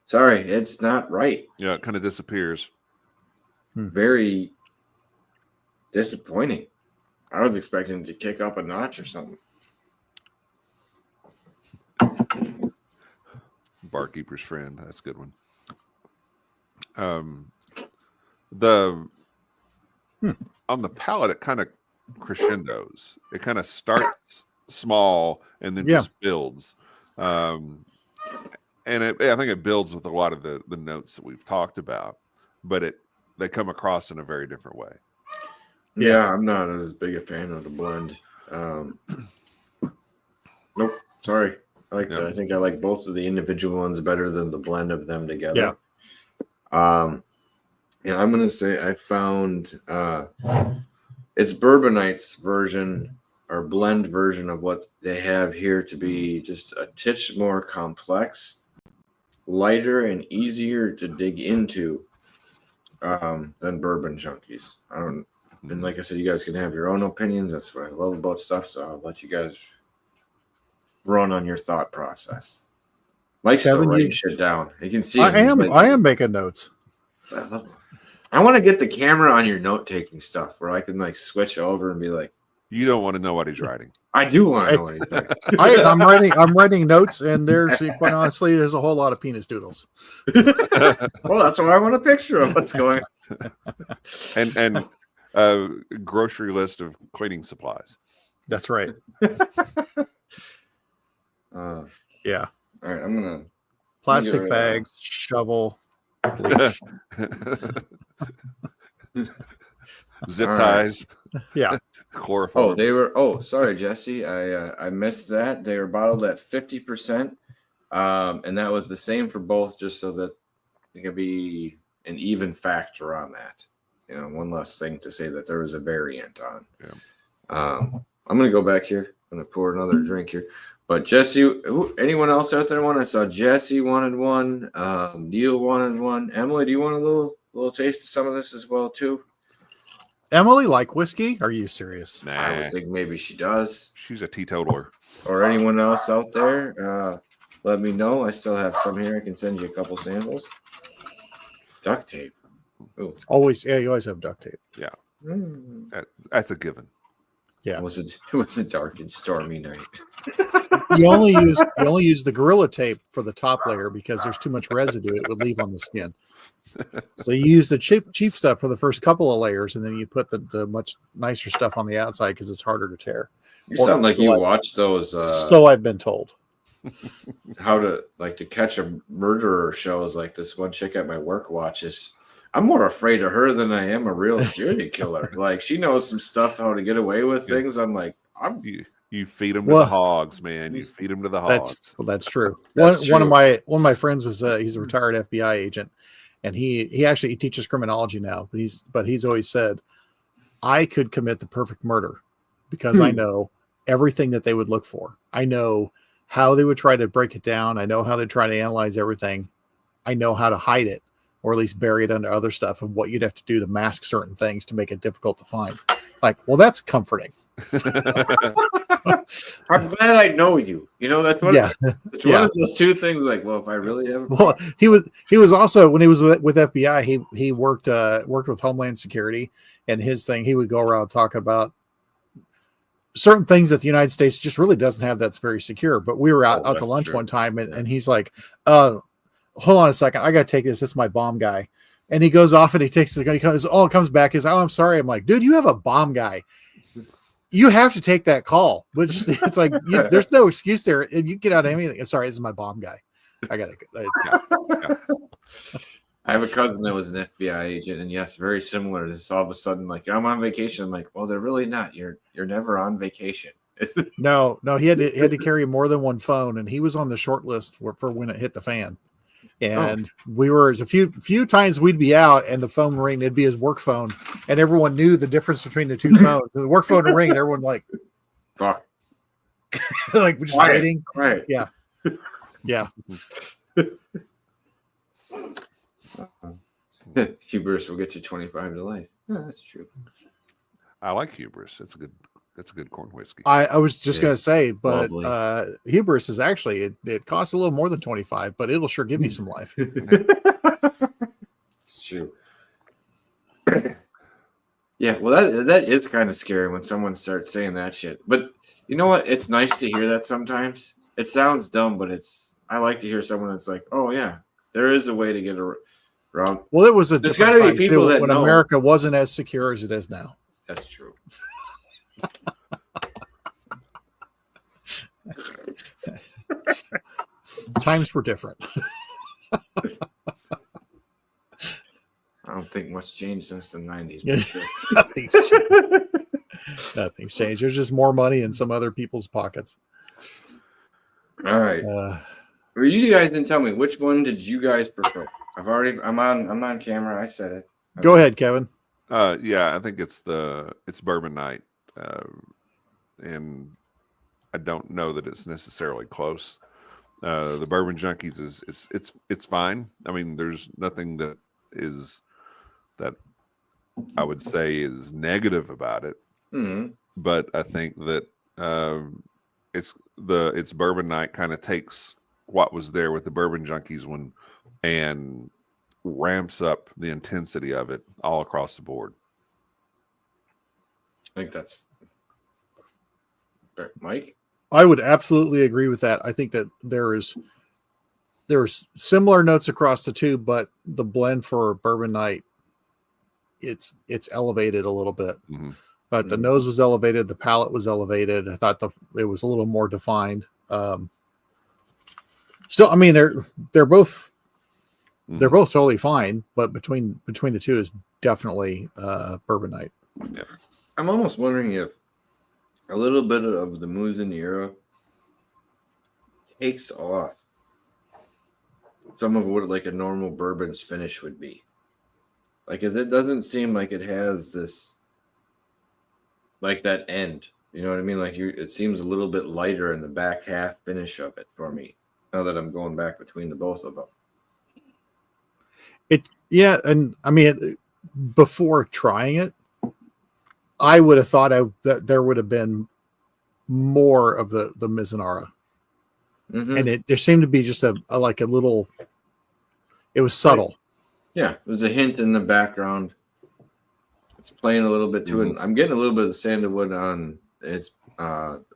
Sorry, it's not right. Yeah, it kind of disappears. Very disappointing. I was expecting it to kick up a notch or something. Barkeeper's friend. That's a good one. The on the palate, it kind of crescendos. It kind of starts small and then just builds. And I think it builds with a lot of the notes that we've talked about, but they come across in a very different way. Yeah, I'm not as big a fan of the blend. Nope, sorry. I think I like both of the individual ones better than the blend of them together. Yeah. And I'm gonna say I found it's Bourbonite's version or blend version of what they have here to be just a titch more complex, lighter, and easier to dig into than Bourbon Junkies. And like I said, you guys can have your own opinions. That's what I love about stuff. So I'll let you guys run on your thought process. Mike's still writing shit down. You can see. I am making notes. I want to get the camera on your note taking stuff where I can like switch over and be like, you don't want to know what he's writing. I do want to know what he's writing. I'm writing notes, and quite honestly, there's a whole lot of penis doodles. Well, that's what I want a picture of. What's going on. And a grocery list of cleaning supplies. That's right. Yeah. All right, I'm gonna plastic bags, shovel, bleach. Zip ties. Yeah. Chloroform. Sorry, Jesse. I missed that. They were bottled at 50%. And that was the same for both, just so that it could be an even factor on that. One less thing to say that there was a variant on. Yeah. I'm gonna go back here. I'm gonna pour another drink here. But Jesse, anyone else out there want? I saw Jesse wanted one. Neil wanted one. Emily, do you want a little taste of some of this as well too? Emily like whiskey? Are you serious? Nah. I would think maybe she does. She's a teetotaler. Or anyone else out there, let me know. I still have some here. I can send you a couple samples. Duct tape. Ooh. You always have duct tape. Yeah. That's a given. Yeah. It was a dark and stormy night. You only use the Gorilla Tape for the top layer because there's too much residue it would leave on the skin. So you use the cheap stuff for the first couple of layers, and then you put the much nicer stuff on the outside because it's harder to tear. You sound like you watch those. So I've been told. How to catch a murderer shows like this one chick at my work watches. I'm more afraid of her than I am a real serial killer. Like she knows some stuff how to get away with things. I'm like, you feed them to the hogs, man. You feed them to the hogs. That's true. That's one true. of my friends was he's a retired FBI agent, and he actually teaches criminology now. But he's always said, I could commit the perfect murder because I know everything that they would look for. I know how they would try to break it down. I know how they try to analyze everything. I know how to hide it. or at least bury it under other stuff, and what you'd have to do to mask certain things to make it difficult to find. Like, well, that's comforting. I'm glad I know you. You know, that's one. Yeah. It's one of those two things. Like, well, if I really have, Well, he was also, when he was with FBI, he worked with Homeland Security, and his thing, he would go around talking about certain things that the United States just really doesn't have that's very secure. But we were out to lunch one time, and he's like, hold on a second, I got to take this. It's my bomb guy. And he goes off and he takes it. He comes back. He's, oh, I'm sorry. I'm like, dude, you have a bomb guy. You have to take that call. But just, it's like, there's no excuse there. And you get out of anything. Sorry, this is my bomb guy. I got to. I have a cousin that was an FBI agent, and yes, very similar. This all of a sudden, like, I'm on vacation. I'm like, well, they're really not. You're never on vacation. No, he had to carry more than one phone, and he was on the short list for when it hit the fan. And we were a few times we'd be out and the phone ring, it'd be his work phone, and everyone knew the difference between the two phones. The work phone would ring, and everyone like, fuck, like we're just waiting. Right. Yeah. Hubris will get you 25 to life. Yeah, that's true. I like Hubris. That's a good corn whiskey. I was just going to say, but lovely. Hubris is actually, it costs a little more than 25, but it'll sure give you some life. It's true. Yeah, well, that is kind of scary when someone starts saying that shit. But you know what? It's nice to hear that sometimes. It sounds dumb, but I like to hear someone that's like, oh, yeah, there is a way to get around. Well, it was There's got to be people that when know. America wasn't as secure as it is now. That's true. Times were different. I don't think much changed since the 90s. Nothing's changed. There's just more money in some other people's pockets. All right. Well, you guys didn't tell me, which one did you guys prefer? I'm on camera. I said it. Go ahead, Kevin. Yeah, I think it's Bourbon Night, and I don't know that it's necessarily close. The Bourbon Junkies it's fine. I mean, there's nothing that I would say is negative about it. Mm-hmm. But I think that it's Bourbon Night kind of takes what was there with the Bourbon Junkies and ramps up the intensity of it all across the board. I think that's Mike. I would absolutely agree with that. I think that there's similar notes across the two, but the blend for Bourbon Night, it's elevated a little bit. Mm-hmm. But the nose was elevated, the palate was elevated. I thought it was a little more defined. Still, I mean, they're both totally fine, but between the two is definitely Bourbon Night. Yeah. I'm almost wondering if a little bit of the Mizunara takes off some of what like a normal bourbon's finish would be. Like, it doesn't seem like it has this, like that end. You know what I mean? Like it seems a little bit lighter in the back half finish of it for me. Now that I'm going back between the both of them. And I mean, before trying it, I would have thought that there would have been more of the Mizunara. Mm-hmm. And there seemed to be just a little, it was subtle. Yeah, there's a hint in the background. It's playing a little bit to it. I'm getting a little bit of sandalwood on its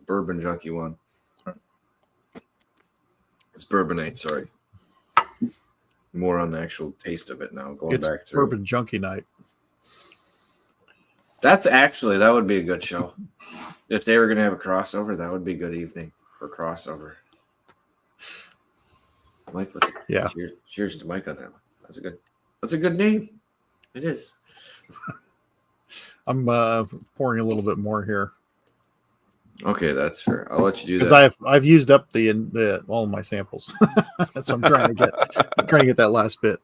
Bourbon Junkie one. It's Bourbon Night, sorry. More on the actual taste of it now. It's back through Bourbon Junkie Night. That would be a good show. If they were going to have a crossover, that would be a good evening for crossover. Mike, yeah. Cheers to Mike on that one. That's a good name. It is. I'm pouring a little bit more here. Okay, that's fair. I'll let you do that. Because I've used up the all of my samples. So I'm trying to get that last bit.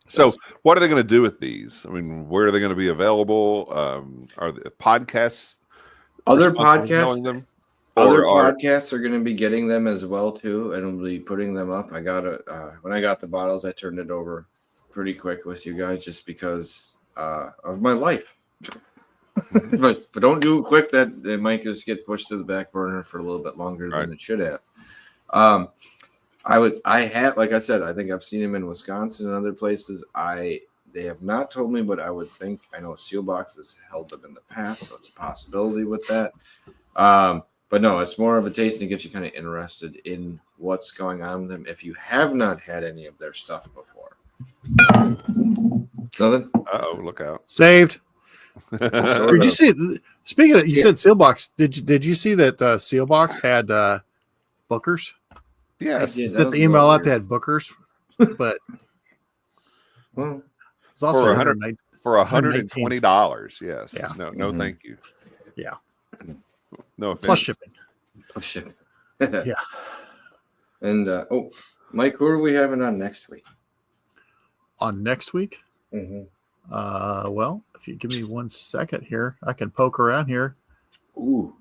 So what are they going to do with these? I mean, where are they going to be available? Are the podcasts? Other podcasts are going to be getting them as well too, and we'll be putting them up. When I got the bottles, I turned it over pretty quick with you guys just because of my life. but don't do it quick. That it might just get pushed to the back burner for a little bit longer than it should have. I have, like I said, I think I've seen them in Wisconsin and other places. They have not told me, but I would think, I know Sealbox has held them in the past, so it's a possibility with that. But no, it's more of a taste to get you kind of interested in what's going on with them if you have not had any of their stuff before. Nothing? Uh-oh, look out. Saved. Sort Did you of. see? Speaking of, you said Sealbox. Did you see that Sealbox had bookers? Yes. Yeah, Sent the email out. They had bookers, but Well, it's also For for $120. Yes. Yeah. No, Mhm. thank you. Yeah. No offense. plus shipping. oh, shit. Yeah. And Mike, who are we having on next week? On next week. Mm-hmm. Well, if you give me 1 second here, I can poke around here. Ooh,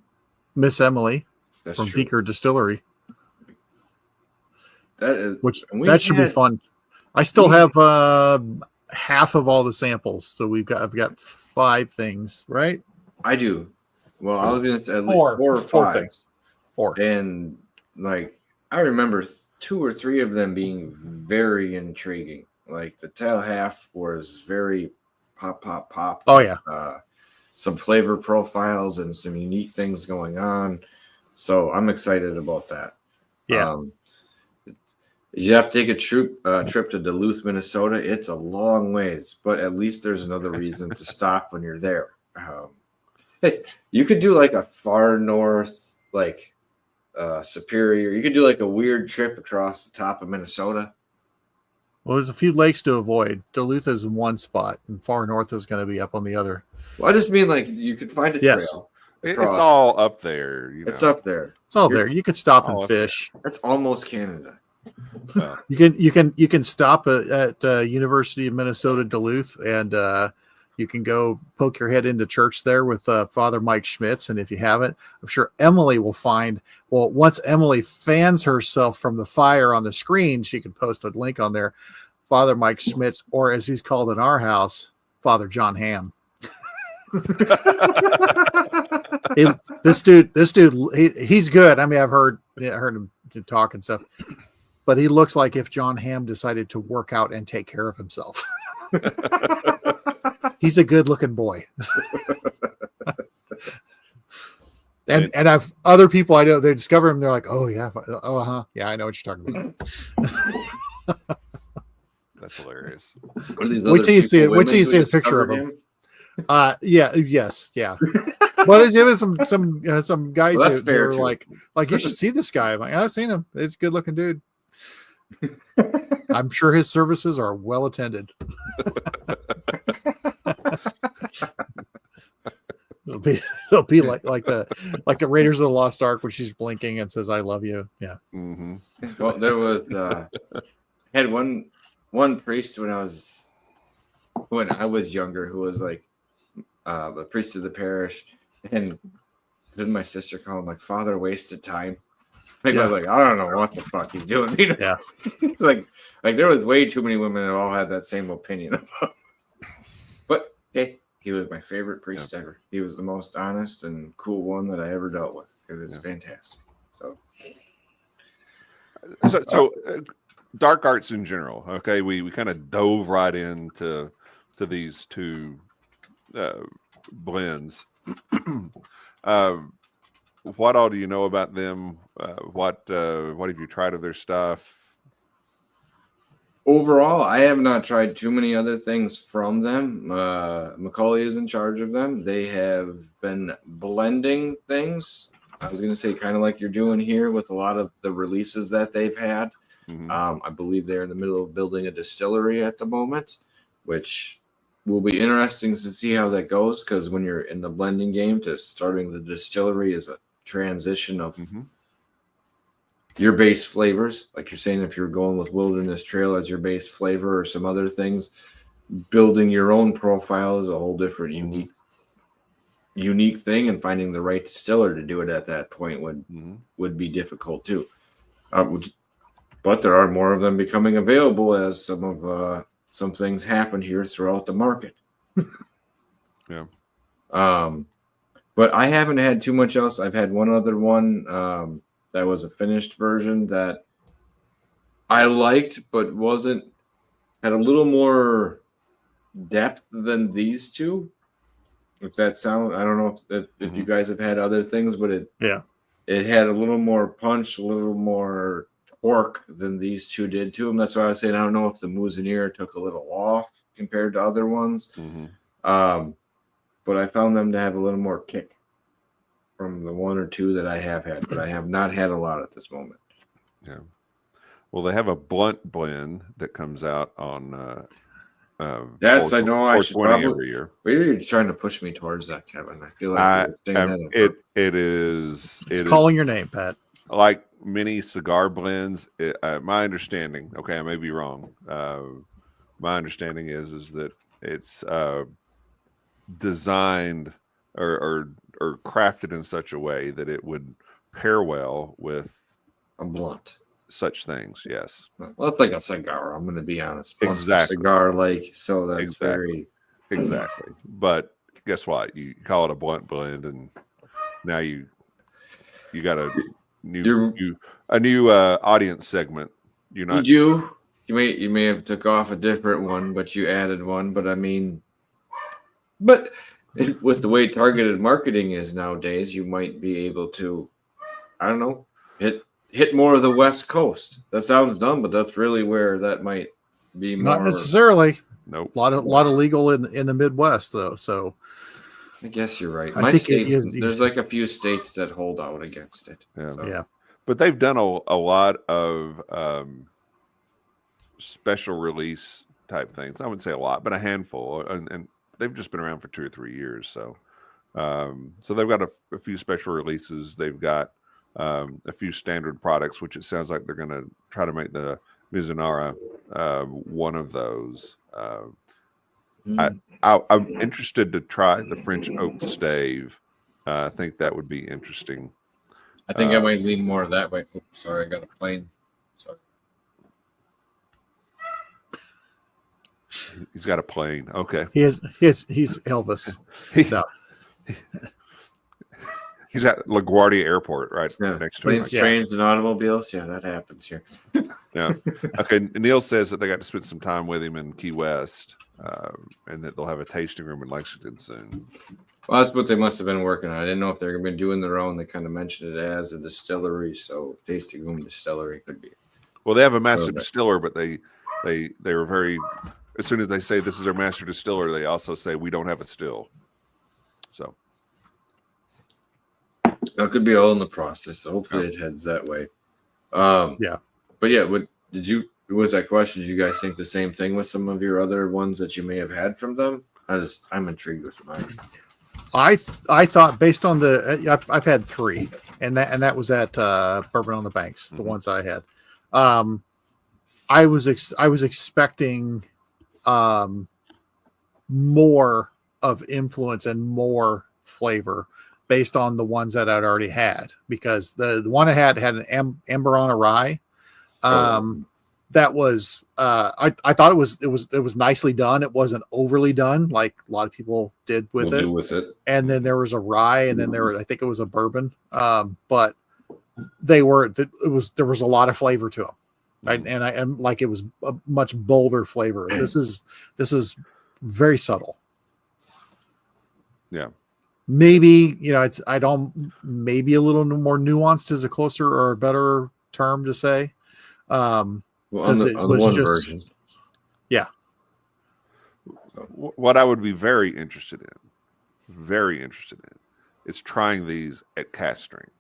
Miss Emily that's from true. Vicar Distillery, That is, which and that should be had- fun. I still have half of all the samples, so I've got 5 things, right? I do. Well, I was gonna say at least Four 4 or 5. things. 4. And like I remember 2 or 3 of them being very intriguing. Like the tail half was very pop. Oh yeah. Some flavor profiles and some unique things going on. So I'm excited about that. Yeah. You have to take a trip to Duluth, Minnesota. It's a long ways, but at least there's another reason to stop when you're there. Hey, you could do like a far north, like Superior. You could do like a weird trip across the top of Minnesota. Well, there's a few lakes to avoid. Duluth is in one spot, and far north is going to be up on the other. Well, I just mean like you could find a Yes. trail. It's across. all up there. It's know. up there. It's all there. You could stop and Oh, fish. That's almost Canada. Well, You can stop at University of Minnesota Duluth, and you can go poke your head into church there with Father Mike Schmitz. And if you haven't, I'm sure Emily will find. Well, once Emily fans herself from the fire on the screen, she can post a link on there. Father Mike Schmitz, or as he's called in our house, Father John Ham. This dude, he's good. I mean, I've heard him talk and stuff, but he looks like if John Ham decided to work out and take care of himself. He's a good looking boy. and I've other people I know, they discover him. They're like, oh yeah. Yeah, I know what you're talking about. that's hilarious. Wait till you see it. Wait till you see a picture of him. Yeah. But it's even some guys Well, that's who fair, are too. like you should see this guy. I'm like, I've seen him. It's a good looking dude. I'm sure his services are well attended. It'll be like the Raiders of the Lost Ark when she's blinking and says, "I love you." Yeah. Mm-hmm. Well, there was had one priest when I was younger who was like the priest of the parish, and then my sister called him like Father Wasted Time. Like, I was like, I don't know what the fuck he's doing. You know? Yeah. like there was way too many women that all had that same opinion about him. But hey, he was my favorite priest ever. He was the most honest and cool one that I ever dealt with. It was fantastic. So dark arts in general. Okay, we kind of dove right into these 2 blends. What all do you know about them? What have you tried of their stuff? overall, I have not tried too many other things from them. Macaulay is in charge of them. They have been blending things. I was going to say kind of like you're doing here with a lot of the releases that they've had. Mhm. I believe they're in the middle of building a distillery at the moment, which will be interesting to see how that goes, because when you're in the blending game to starting the distillery is a transition of your base flavors. Like you're saying, if you're going with Wilderness Trail as your base flavor or some other things, building your own profile is a whole different unique thing, and finding the right distiller to do it at that point would be difficult too. But there are more of them becoming available as some some things happen here throughout the market. Yeah. But I haven't had too much else. I've had one other one that was a finished version that I liked, but had a little more depth than these two. If that sounds, I don't know if you guys have had other things, but it had a little more punch, a little more torque than these two did to them. That's why I was saying I don't know if the Mizunara took a little off compared to other ones. But I found them to have a little more kick from the one or two that I have had, but I have not had a lot at this moment. Yeah. Well, they have a blunt blend that comes out on. Yes, I know. I should probably every year. You're trying to push me towards that, Kevin. I feel like it is. It's calling your name, Pat. Like many cigar blends. My understanding. Okay, I may be wrong. My understanding is that it's designed or crafted in such a way that it would pair well with a blunt. Such things, yes. Well, it's like a cigar. I'm going to be honest. Exactly. Cigar, so that's very exactly. But guess what? You call it a blunt blend, and now you got a new audience segment. You're not. You may have took off a different one, but you added one. But I mean, with the way targeted marketing is nowadays, you might be able to, I don't know, hit more of the West Coast. That sounds dumb, but that's really where that might be more. Not necessarily. Nope. A lot of legal in the Midwest though. So I guess you're right. I think there's like a few states that hold out against it. Yeah. So. Yeah. But they've done a lot of special release type things. I wouldn't say a lot, but a handful, and they've just been around for 2 or 3 years. So, so they've got a few special releases. They've got a few standard products, which it sounds like they're going to try to make the Mizunara one of those. I'm interested to try the French oak stave. I think that would be interesting. I think I might lean more that way. Oops, sorry, I got a plane. Sorry. He's got a plane. Okay. He's Elvis. No. He's at LaGuardia Airport, right next to planes, him. trains, and automobiles. Yeah, that happens here. Yeah. Okay. Neil says that they got to spend some time with him in Key West, and that they'll have a tasting room in Lexington soon. Well, that's what they must have been working on. I didn't know if they're going to be doing their own. They kind of mentioned it as a distillery, so tasting room distillery could be. Well, they have a master distiller, but they were very. As soon as they say this is our master distiller, they also say we don't have a still. So. That could be all in the process. So hopefully it heads that way. Yeah. But yeah, was that question? Did you guys think the same thing with some of your other ones that you may have had from them? I'm intrigued with mine. I thought based on I've had 3, and that was at Bourbon on the Banks, the ones I had. I was expecting more of influence and more flavor based on the ones that I'd already had, because the one I had an amber on a rye. That was I thought it was nicely done. It wasn't overly done like a lot of people did with it. And then there was a rye, and then I think it was a bourbon. But there was a lot of flavor to them. And like it was a much bolder flavor. This is very subtle. Yeah. Maybe, maybe a little more nuanced is a closer or a better term to say. On one version. Yeah. What I would be very interested in, is trying these at cast strength.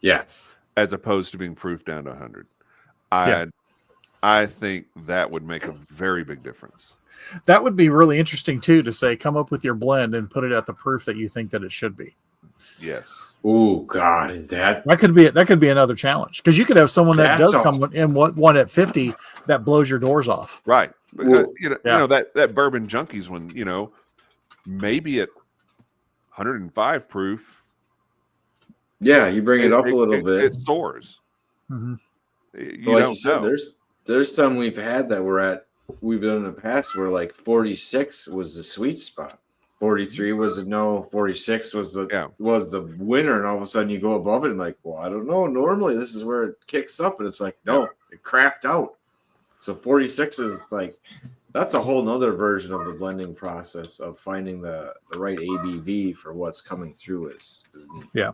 Yes. As opposed to being proofed down to 100. I think that would make a very big difference. That would be really interesting too, to say, come up with your blend and put it at the proof that you think that it should be. Yes. Oh God, that could be another challenge, because you could have someone that does come in one at 50 that blows your doors off. Right. Because, that Bourbon Junkies one, maybe at 105 proof. Yeah, you bring it up a little bit. It soars. Mm-hmm. You don't know. There's some we've had that were at we've done in the past where like 46 was the sweet spot. 43 was a no, 46 was the winner, and all of a sudden you go above it and like, well, I don't know. Normally this is where it kicks up, and it's like, no, it crapped out. So 46 is like, that's a whole nother version of the blending process of finding the right ABV for what's coming through is neat. Yeah.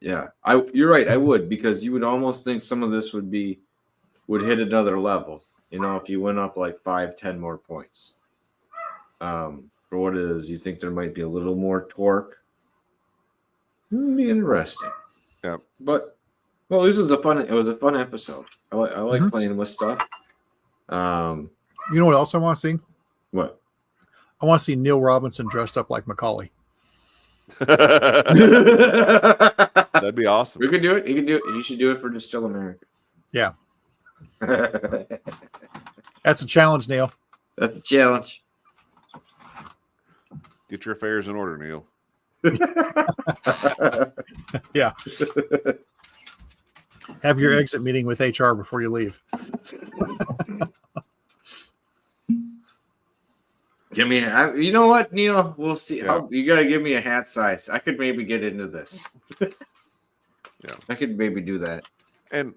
You're right. I would, because you would almost think some of this would hit another level. You know, if you went up like 5-10 more points. For what it is, you think there might be a little more torque. It would be interesting. Yeah. But well, it was a fun episode. I like playing with stuff. You know what else I want to see? What? I want to see Neil Robinson dressed up like Macaulay. That'd be awesome. We could do it. He could do it. He should do it for Distill America. Yeah. That's a challenge, Neil. That's a challenge. Get your affairs in order, Neil. Yeah. Have your exit meeting with HR before you leave. Give me you know what, Neil? We'll see. Yeah. You got to give me a hat size. I could maybe get into this. Yeah. I could maybe do that. And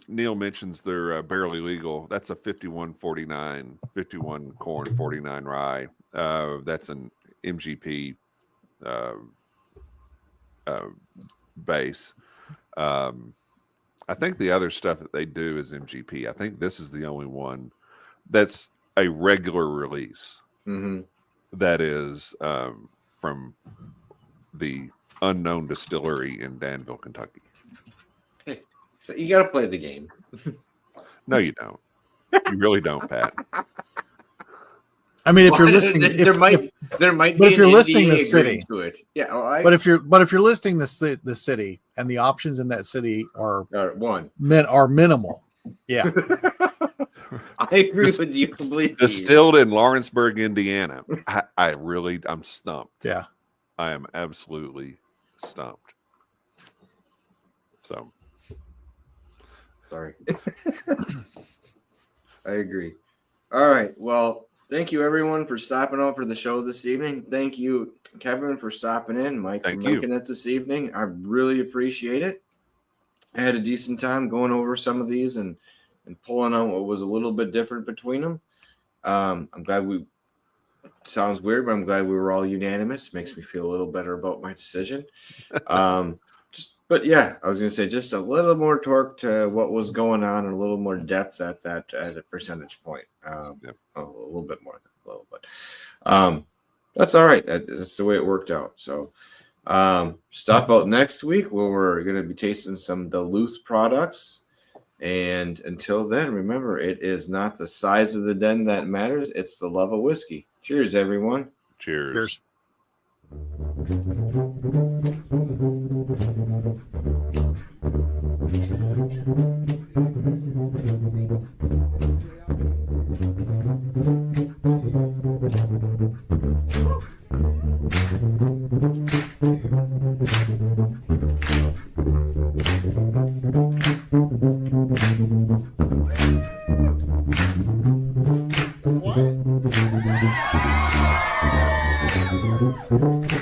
Neil mentions they're barely legal. That's a 51-49, 51 corn, 49 rye. That's an MGP base. I think the other stuff that they do is MGP. I think this is the only one that's a regular release. Mm-hmm. That is from the unknown distillery in Danville, Kentucky. Hey, so you got to play the game. No, you don't. You really don't, Pat. I mean, if you're listening, there might but be if you're an listing NDA the city, to it. Yeah. but if you're listing the city and the options in that city are minimal, yeah. I agree with you completely. Distilled in Lawrenceburg, Indiana. I'm stumped. Yeah. I am absolutely stumped. So. Sorry. I agree. All right. Well, thank you everyone for stopping out for the show this evening. Thank you, Kevin, for stopping in. Mike, for making it this evening. I really appreciate it. I had a decent time going over some of these and pulling out what was a little bit different between them. I'm glad sounds weird, but I'm glad we were all unanimous. Makes me feel a little better about my decision. But yeah, I was going to say just a little more torque to what was going on and a little more depth at a percentage point. A little bit more than a little, but that's all right. That's the way it worked out. So stop out next week where we're going to be tasting some Duluth products. And until then, remember, it is not the size of the den that matters. It's the love of whiskey. Cheers, everyone. Cheers. What?